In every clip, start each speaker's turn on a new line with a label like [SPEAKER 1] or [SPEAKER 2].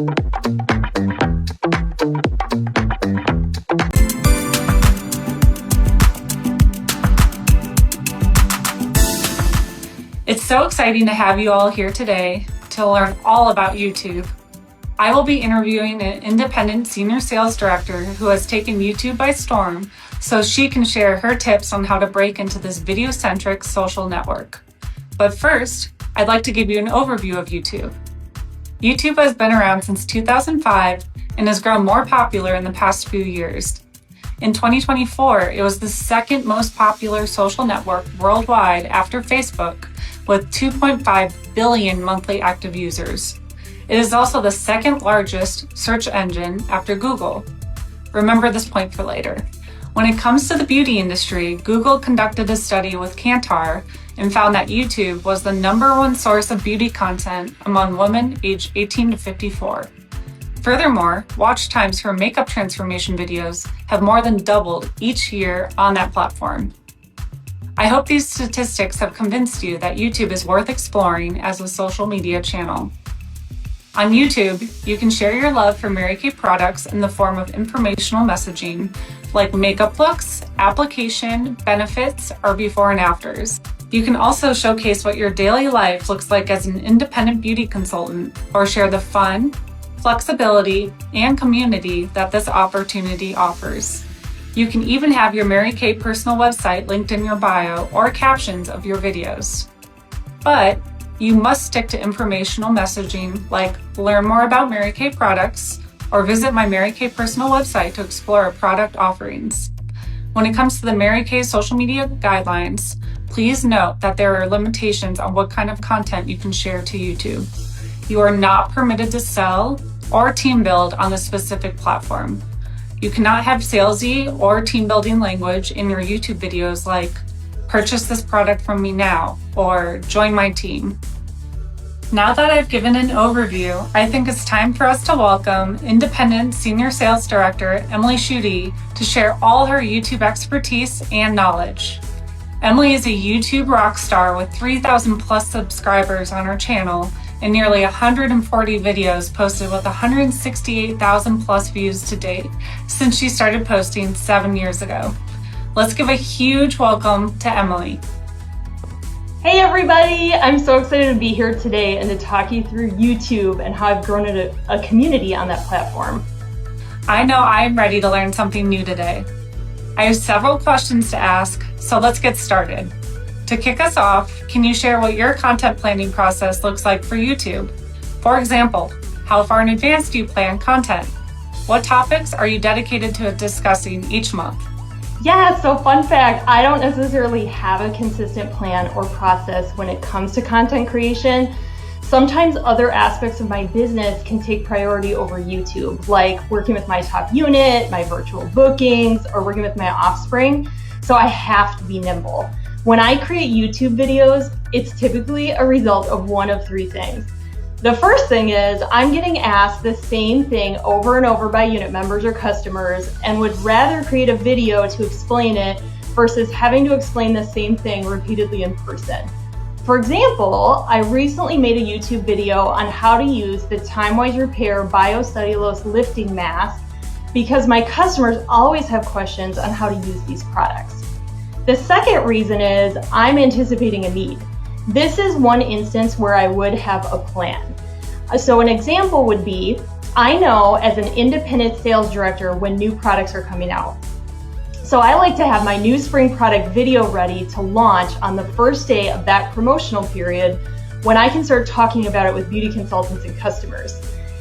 [SPEAKER 1] It's so exciting to have you all here today to learn all about YouTube. I will be interviewing an independent senior sales director who has taken YouTube by storm so she can share her tips on how to break into this video-centric social network. But first, I'd like to give you an overview of YouTube. YouTube has been around since 2005 and has grown more popular in the past few years. In 2024, it was the second most popular social network worldwide after Facebook, with 2.5 billion monthly active users. It is also the second largest search engine after Google. Remember this point for later. When it comes to the beauty industry, Google conducted a study with Kantar and found that YouTube was the #1 source of beauty content among women aged 18 to 54. Furthermore, watch times for makeup transformation videos have more than doubled each year on that platform. I hope these statistics have convinced you that YouTube is worth exploring as a social media channel. On YouTube, you can share your love for Mary Kay products in the form of informational messaging like makeup looks, application, benefits, or before and afters. You can also showcase what your daily life looks like as an independent beauty consultant or share the fun, flexibility, and community that this opportunity offers. You can even have your Mary Kay personal website linked in your bio or captions of your videos. But you must stick to informational messaging like learn more about Mary Kay products or visit my Mary Kay personal website to explore our product offerings. When it comes to the Mary Kay social media guidelines, please note that there are limitations on what kind of content you can share to YouTube. You are not permitted to sell or team build on a specific platform. You cannot have salesy or team building language in your YouTube videos like, purchase this product from me now, or join my team. Now that I've given an overview, I think it's time for us to welcome independent senior sales director, Emily Schutte, to share all her YouTube expertise and knowledge. Emily is a YouTube rock star with 3,000 plus subscribers on her channel and nearly 140 videos posted with 168,000 plus views to date since she started posting 7 years ago. Let's give a huge welcome to Emily.
[SPEAKER 2] Hey everybody, I'm so excited to be here today and to talk you through YouTube and how I've grown a community on that platform.
[SPEAKER 1] I know I'm ready to learn something new today. I have several questions to ask, so let's get started. To kick us off, can you share what your content planning process looks like for YouTube? For example, how far in advance do you plan content? What topics are you dedicated to discussing each month?
[SPEAKER 2] Yeah, so fun fact, I don't necessarily have a consistent plan or process when it comes to content creation. Sometimes other aspects of my business can take priority over YouTube, like working with my top unit, my virtual bookings, or working with my offspring. So I have to be nimble. When I create YouTube videos, it's typically a result of one of three things. The first thing is I'm getting asked the same thing over and over by unit members or customers and would rather create a video to explain it versus having to explain the same thing repeatedly in person. For example, I recently made a YouTube video on how to use the Time-Wise Repair Biocellulose Lifting Mask because my customers always have questions on how to use these products. The second reason is I'm anticipating a need. This is one instance where I would have a plan. So an example would be, I know as an independent sales director when new products are coming out. So I like to have my new spring product video ready to launch on the first day of that promotional period when I can start talking about it with beauty consultants and customers.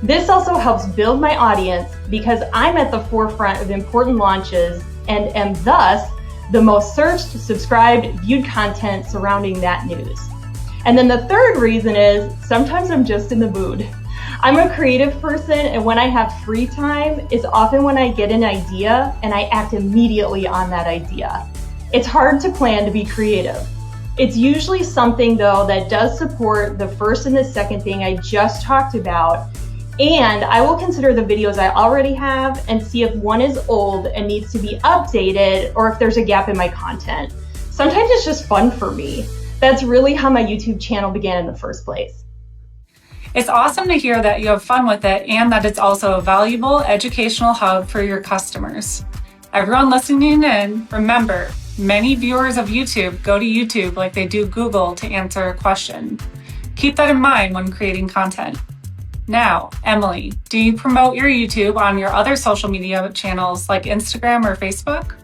[SPEAKER 2] This also helps build my audience because I'm at the forefront of important launches and am thus the most searched, subscribed, viewed content surrounding that news. And then the third reason is sometimes I'm just in the mood. I'm a creative person, and when I have free time is often when I get an idea and I act immediately on that idea. It's hard to plan to be creative. It's usually something though that does support the first and the second thing I just talked about, and I will consider the videos I already have and see if one is old and needs to be updated or if there's a gap in my content. Sometimes it's just fun for me. That's really how my YouTube channel began in the first place.
[SPEAKER 1] It's awesome to hear that you have fun with it and that it's also a valuable educational hub for your customers. Everyone listening in, remember, many viewers of YouTube go to YouTube like they do Google to answer a question. Keep that in mind when creating content. Now, Emily, do you promote your YouTube on your other social media channels like Instagram or Facebook?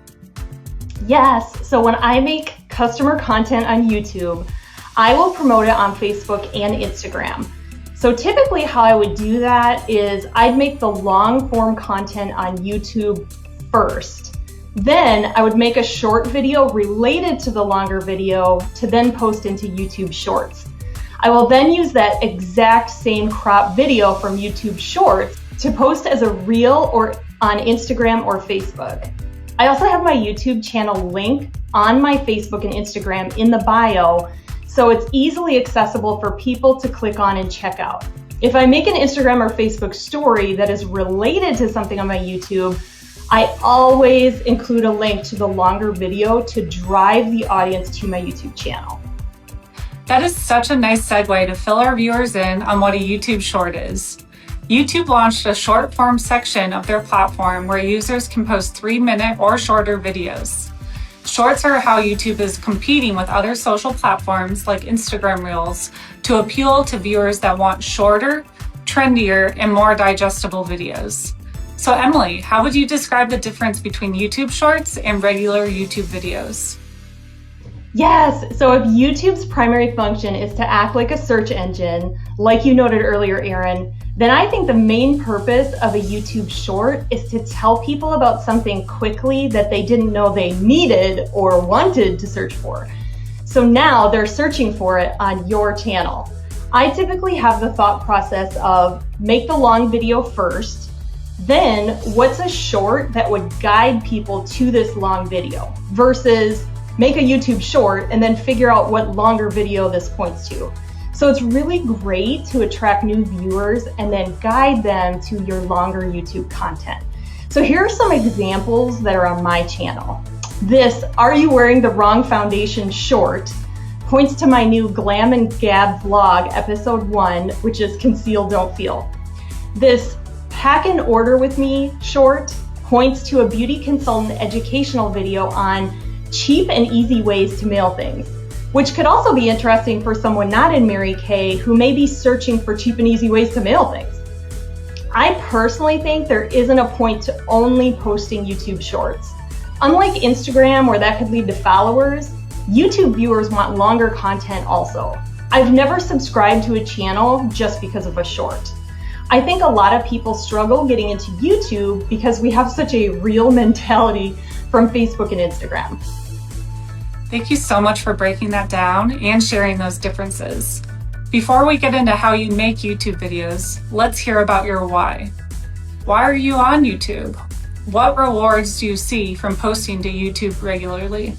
[SPEAKER 2] Yes, so when I make customer content on YouTube, I will promote it on Facebook and Instagram. So typically how I would do that is I'd make the long form content on YouTube first. Then I would make a short video related to the longer video to then post into YouTube Shorts. I will then use that exact same crop video from YouTube Shorts to post as a reel or on Instagram or Facebook. I also have my YouTube channel link on my Facebook and Instagram in the bio, so it's easily accessible for people to click on and check out. If I make an Instagram or Facebook story that is related to something on my YouTube, I always include a link to the longer video to drive the audience to my YouTube channel.
[SPEAKER 1] That is such a nice segue to fill our viewers in on what a YouTube Short is. YouTube launched a short form section of their platform where users can post 3-minute or shorter videos. Shorts are how YouTube is competing with other social platforms like Instagram Reels to appeal to viewers that want shorter, trendier, and more digestible videos. So Emily, how would you describe the difference between YouTube Shorts and regular YouTube videos?
[SPEAKER 2] Yes, so if YouTube's primary function is to act like a search engine, like you noted earlier, Erin, then I think the main purpose of a YouTube Short is to tell people about something quickly that they didn't know they needed or wanted to search for. So now they're searching for it on your channel. I typically have the thought process of make the long video first, then what's a short that would guide people to this long video versus make a YouTube Short and then figure out what longer video this points to. So it's really great to attract new viewers and then guide them to your longer YouTube content. So here are some examples that are on my channel. This "Are You Wearing the Wrong Foundation" short points to my new Glam and Gab vlog, episode 1, which is Conceal, Don't Feel. This "Pack and Order with Me" short points to a beauty consultant educational video on cheap and easy ways to mail things, which could also be interesting for someone not in Mary Kay who may be searching for cheap and easy ways to mail things. I personally think there isn't a point to only posting YouTube Shorts. Unlike Instagram, where that could lead to followers, YouTube viewers want longer content also. I've never subscribed to a channel just because of a short. I think a lot of people struggle getting into YouTube because we have such a reel mentality from Facebook and Instagram.
[SPEAKER 1] Thank you so much for breaking that down and sharing those differences. Before we get into how you make YouTube videos, let's hear about your why. Why are you on YouTube? What rewards do you see from posting to YouTube regularly?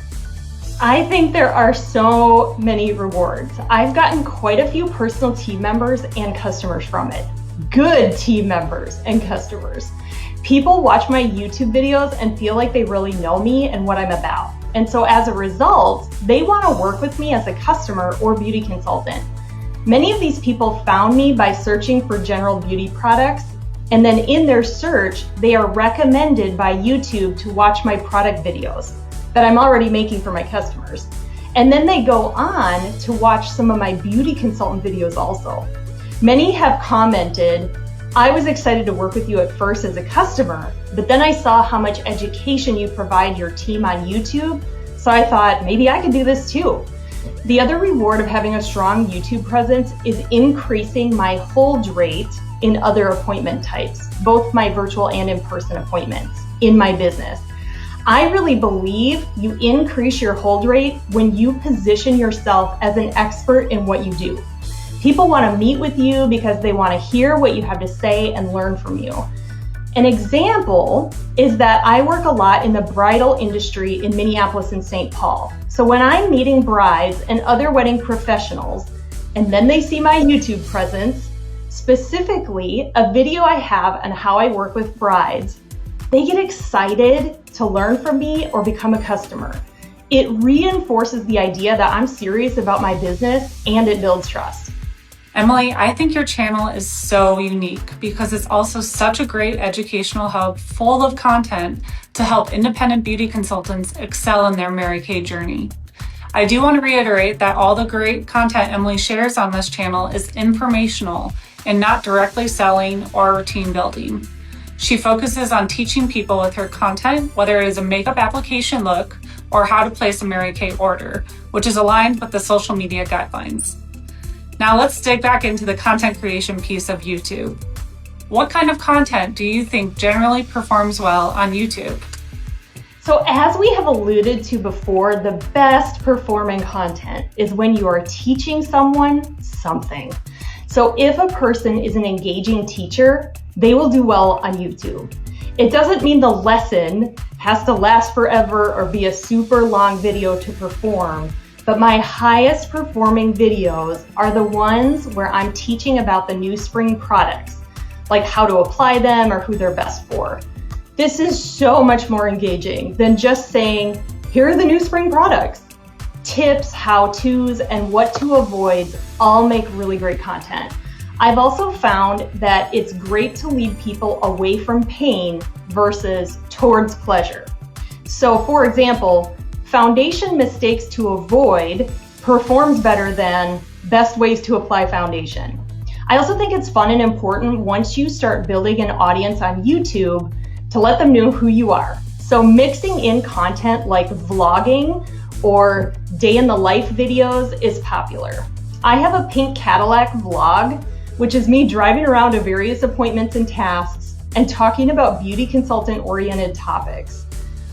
[SPEAKER 2] I think there are so many rewards. I've gotten quite a few personal team members and customers from it. Good team members and customers. People watch my YouTube videos and feel like they really know me and what I'm about. And so as a result, they want to work with me as a customer or beauty consultant. Many of these people found me by searching for general beauty products, and then in their search, they are recommended by YouTube to watch my product videos that I'm already making for my customers. And then they go on to watch some of my beauty consultant videos also. Many have commented, "I was excited to work with you at first as a customer, but then I saw how much education you provide your team on YouTube, so I thought maybe I could do this too." The other reward of having a strong YouTube presence is increasing my hold rate in other appointment types, both my virtual and in-person appointments in my business. I really believe you increase your hold rate when you position yourself as an expert in what you do. People want to meet with you because they want to hear what you have to say and learn from you. An example is that I work a lot in the bridal industry in Minneapolis and St. Paul. So when I'm meeting brides and other wedding professionals, and then they see my YouTube presence, specifically a video I have on how I work with brides, they get excited to learn from me or become a customer. It reinforces the idea that I'm serious about my business and it builds trust.
[SPEAKER 1] Emily, I think your channel is so unique because it's also such a great educational hub full of content to help independent beauty consultants excel in their Mary Kay journey. I do want to reiterate that all the great content Emily shares on this channel is informational and not directly selling or routine building. She focuses on teaching people with her content, whether it is a makeup application look or how to place a Mary Kay order, which is aligned with the social media guidelines. Now let's dig back into the content creation piece of YouTube. What kind of content do you think generally performs well on YouTube?
[SPEAKER 2] So as we have alluded to before, the best performing content is when you are teaching someone something. So if a person is an engaging teacher, they will do well on YouTube. It doesn't mean the lesson has to last forever or be a super long video to perform, but my highest performing videos are the ones where I'm teaching about the new spring products, like how to apply them or who they're best for. This is so much more engaging than just saying, here are the new spring products. Tips, how-tos, and what to avoid all make really great content. I've also found that it's great to lead people away from pain versus towards pleasure. So for example, foundation mistakes to avoid performs better than best ways to apply foundation. I also think it's fun and important once you start building an audience on YouTube to let them know who you are. So mixing in content like vlogging or day in the life videos is popular. I have a pink Cadillac vlog, which is me driving around to various appointments and tasks and talking about beauty consultant oriented topics.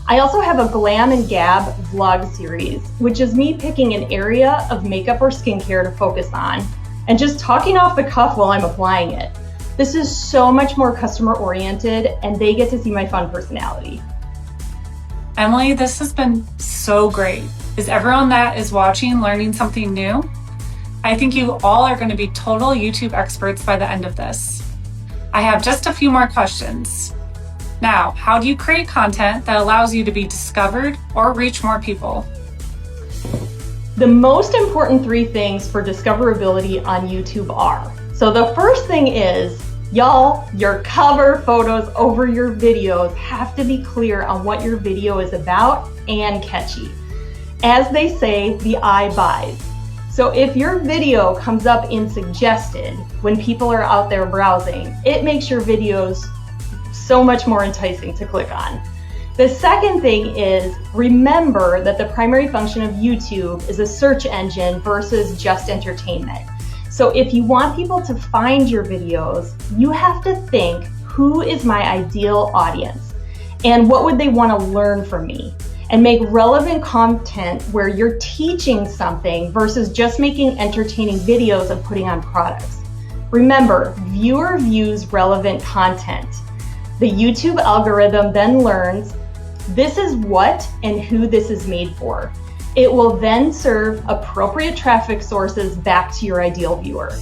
[SPEAKER 2] I also have a Glam and Gab vlog series, which is me picking an area of makeup or skincare to focus on and just talking off the cuff while I'm applying it. This is so much more customer oriented and they get to see my fun personality.
[SPEAKER 1] Emily, this has been so great. Is everyone that is watching learning something new? I think you all are going to be total YouTube experts by the end of this. I have just a few more questions. Now, how do you create content that allows you to be discovered or reach more people?
[SPEAKER 2] The most important 3 things for discoverability on YouTube are. So the first thing is, y'all, your cover photos over your videos have to be clear on what your video is about and catchy. As they say, the eye buys. So if your video comes up in suggested when people are out there browsing, it makes your videos so much more enticing to click on. The second thing is, remember that the primary function of YouTube is a search engine versus just entertainment. So if you want people to find your videos, you have to think, who is my ideal audience? And what would they want to learn from me? And make relevant content where you're teaching something versus just making entertaining videos and putting on products. Remember, viewer views relevant content. The YouTube algorithm then learns this is what and who this is made for. It will then serve appropriate traffic sources back to your ideal viewer.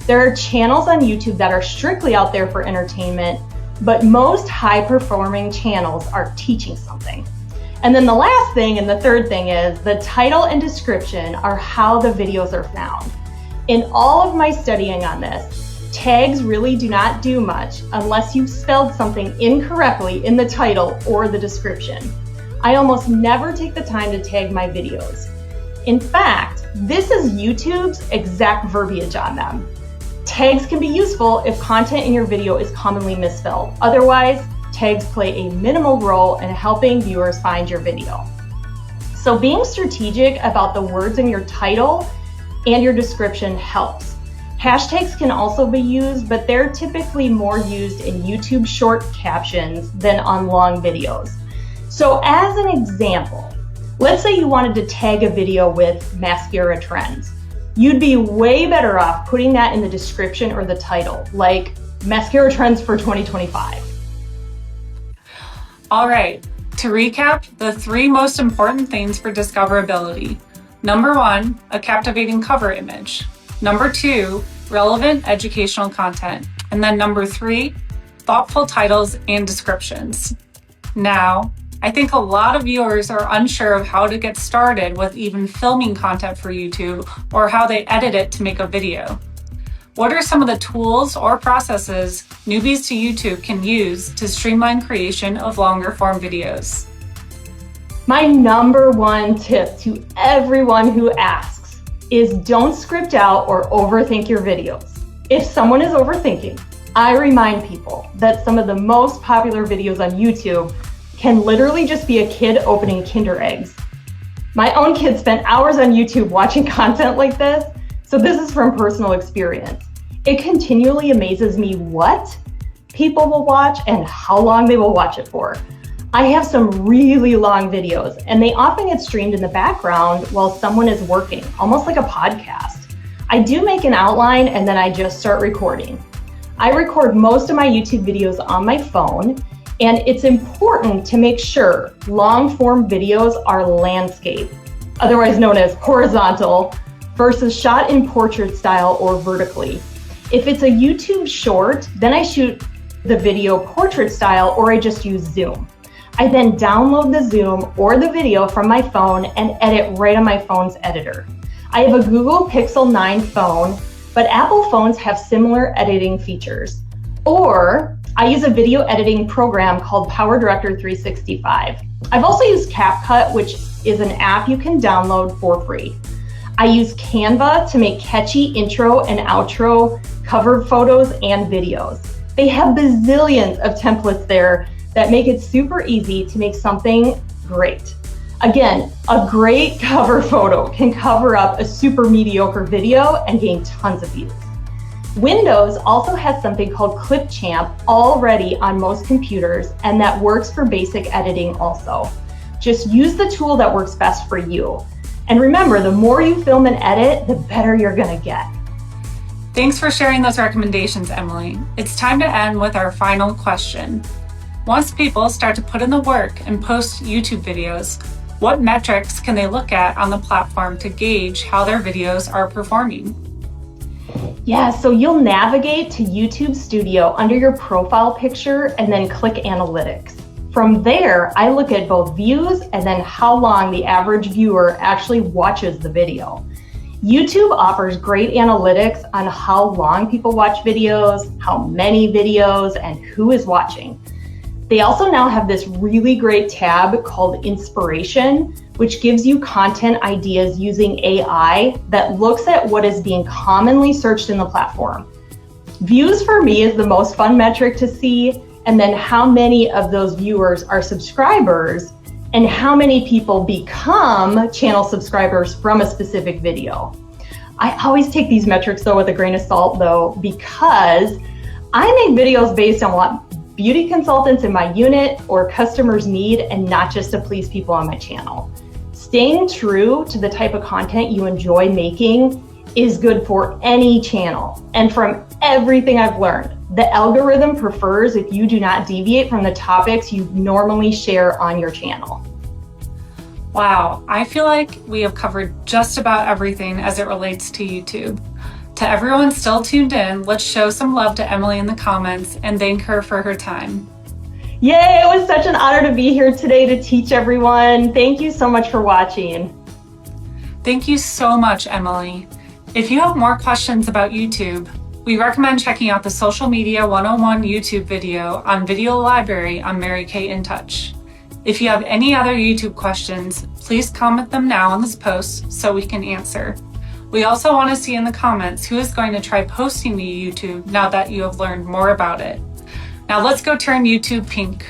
[SPEAKER 2] There are channels on YouTube that are strictly out there for entertainment, but most high-performing channels are teaching something. And then the last thing and the third thing is the title and description are how the videos are found. In all of my studying on this, tags really do not do much unless you've spelled something incorrectly in the title or the description. I almost never take the time to tag my videos. In fact, this is YouTube's exact verbiage on them. Tags can be useful if content in your video is commonly misspelled. Otherwise, tags play a minimal role in helping viewers find your video. So being strategic about the words in your title and your description helps. Hashtags can also be used, but they're typically more used in YouTube short captions than on long videos. So as an example, let's say you wanted to tag a video with mascara trends. You'd be way better off putting that in the description or the title, like mascara trends for 2025.
[SPEAKER 1] All right, to recap, the 3 most important things for discoverability. Number 1, a captivating cover image. Number 2, relevant educational content. And then number 3, thoughtful titles and descriptions. Now, I think a lot of viewers are unsure of how to get started with even filming content for YouTube or how they edit it to make a video. What are some of the tools or processes newbies to YouTube can use to streamline creation of longer form videos?
[SPEAKER 2] My number one tip to everyone who asks is don't script out or overthink your videos. If someone is overthinking, I remind people that some of the most popular videos on YouTube can literally just be a kid opening Kinder eggs. My own kids spent hours on YouTube watching content like this, so this is from personal experience. It continually amazes me what people will watch and how long they will watch it for. I have some really long videos, and they often get streamed in the background while someone is working, almost like a podcast. I do make an outline and then I just start recording. I record most of my YouTube videos on my phone, and it's important to make sure long form videos are landscape, otherwise known as horizontal, versus shot in portrait style or vertically. If it's a YouTube short, then I shoot the video portrait style or I just use Zoom. I then download the Zoom or the video from my phone and edit right on my phone's editor. I have a Google Pixel 9 phone, but Apple phones have similar editing features. Or I use a video editing program called PowerDirector 365. I've also used CapCut, which is an app you can download for free. I use Canva to make catchy intro and outro cover photos and videos. They have bazillions of templates there that make it super easy to make something great. Again, a great cover photo can cover up a super mediocre video and gain tons of views. Windows also has something called Clipchamp already on most computers, and that works for basic editing also. Just use the tool that works best for you. And remember, the more you film and edit, the better you're gonna get.
[SPEAKER 1] Thanks for sharing those recommendations, Emily. It's time to end with our final question. Once people start to put in the work and post YouTube videos, what metrics can they look at on the platform to gauge how their videos are performing?
[SPEAKER 2] Yeah, so you'll navigate to YouTube Studio under your profile picture and then click Analytics. From there, I look at both views and then how long the average viewer actually watches the video. YouTube offers great analytics on how long people watch videos, how many videos, and who is watching. They also now have this really great tab called Inspiration, which gives you content ideas using AI that looks at what is being commonly searched in the platform. Views for me is the most fun metric to see, and then how many of those viewers are subscribers and how many people become channel subscribers from a specific video. I always take these metrics though with a grain of salt though, because I make videos based on what beauty consultants in my unit or customers need and not just to please people on my channel. Staying true to the type of content you enjoy making is good for any channel. And from everything I've learned, the algorithm prefers if you do not deviate from the topics you normally share on your channel.
[SPEAKER 1] Wow, I feel like we have covered just about everything as it relates to YouTube. To everyone still tuned in, let's show some love to Emily in the comments and thank her for her time.
[SPEAKER 2] Yay, it was such an honor to be here today to teach everyone. Thank you so much for watching.
[SPEAKER 1] Thank you so much, Emily. If you have more questions about YouTube, we recommend checking out the Social Media 101 YouTube video on Video Library on Mary Kay in Touch. If you have any other YouTube questions, please comment them now on this post so we can answer. We also want to see in the comments who is going to try posting to YouTube now that you have learned more about it. Now let's go turn YouTube pink.